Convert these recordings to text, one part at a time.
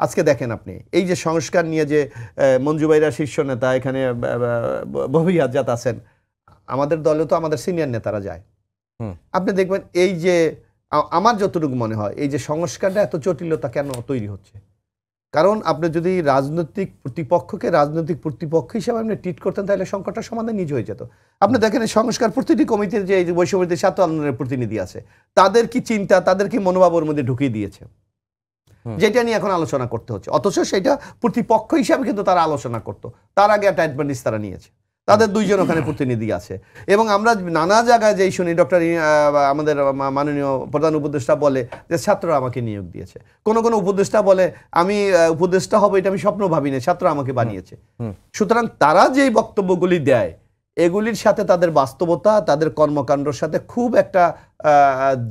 আজকে দেখেন আপনি এই যে সংস্কার নিয়ে যে মঞ্জু ভাইরা শীর্ষ নেতা এখানে ববি আজাদ আছেন, আমাদের দলে তো আমাদের সিনিয়র নেতারা যায়। আপনি দেখবেন এই যে আমার যতটুকু মনে হয় এই যে সংস্কারটা এত জটিলতা কেন তৈরি হচ্ছে, কারণ আপনি যদি রাজনৈতিক প্রতিপক্ষকে রাজনৈতিক প্রতিপক্ষ হিসেবে আপনি ট্রিট করতেন তাহলে সংকটটার সমাধান নিজে হয়ে যেত। আপনি দেখেন সংস্কার প্রতিটি কমিটির যে বৈষম্যবিরোধী ছাত্র আন্দোলনের প্রতিনিধি আছে, তাদের কি চিন্তা তাদের কি মনোভাবের মধ্যে ঢুকিয়ে দিয়েছে, যেটা নিয়ে এখন আলোচনা করতে হচ্ছে। অথচ সেটা প্রতিপক্ষ হিসাবে কিন্তু তারা আলোচনা করতো, তার আগে একটা অ্যাডভান্টেজ তারা নিয়েছে, তাদের দুইজন ওখানে প্রতিনিধি আছে। এবং আমরা নানা জায়গায় যেই শুনি ডক্টর আমাদের মাননীয় প্রধান উপদেষ্টা বলে যে ছাত্ররা আমাকে নিয়োগ দিয়েছে, কোন কোন উপদেষ্টা বলে আমি উপদেষ্টা হবো এটা আমি স্বপ্ন ভাবিনি, ছাত্র আমাকে বানিয়েছে। সুতরাং তারা যেই বক্তব্যগুলি দেয় এগুলির সাথে তাদের বাস্তবতা তাদের কর্মকাণ্ডের সাথে খুব একটা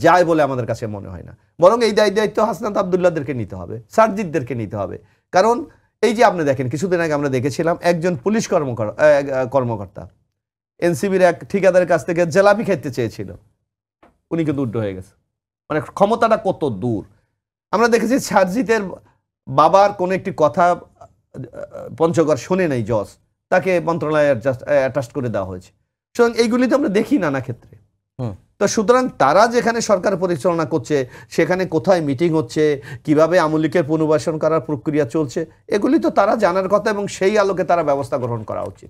যায় বলে আমাদের কাছে মনে হয় না। বরং এই দায়িত্ব হাসনাত আব্দুল্লাহদেরকে নিতে হবে, সারজিদদেরকে নিতে হবে। কারণ এই যে আপনি দেখেন কিছুদিন আগে আমরা দেখেছিলাম একজন পুলিশ কর্মকর্তা এনসিবির এক ঠিকাদারের কাছ থেকে জেলাপি খেতে চেয়েছিল, উনি কিন্তু উল্টো হয়ে গেছে। মানে ক্ষমতাটা কত দূর। আমরা দেখেছি সারজিতের বাবার কোন একটি কথা পঞ্চগড় শুনে নাই জজ, তাকে মন্ত্রণালয়ে অ্যাটাচ করে দেওয়া হয়েছে। সুতরাং এইগুলি তো আমরা দেখি নানা ক্ষেত্রে। তো সুতরাং তারা যেখানে সরকার পরিচালনা করছে সেখানে কোথায় মিটিং হচ্ছে, কিভাবে আমলিকের পুনর্বাসন করার প্রক্রিয়া চলছে, এগুলি তো তারা জানার কথা এবং সেই আলোকে তারা ব্যবস্থা গ্রহণ করা উচিত।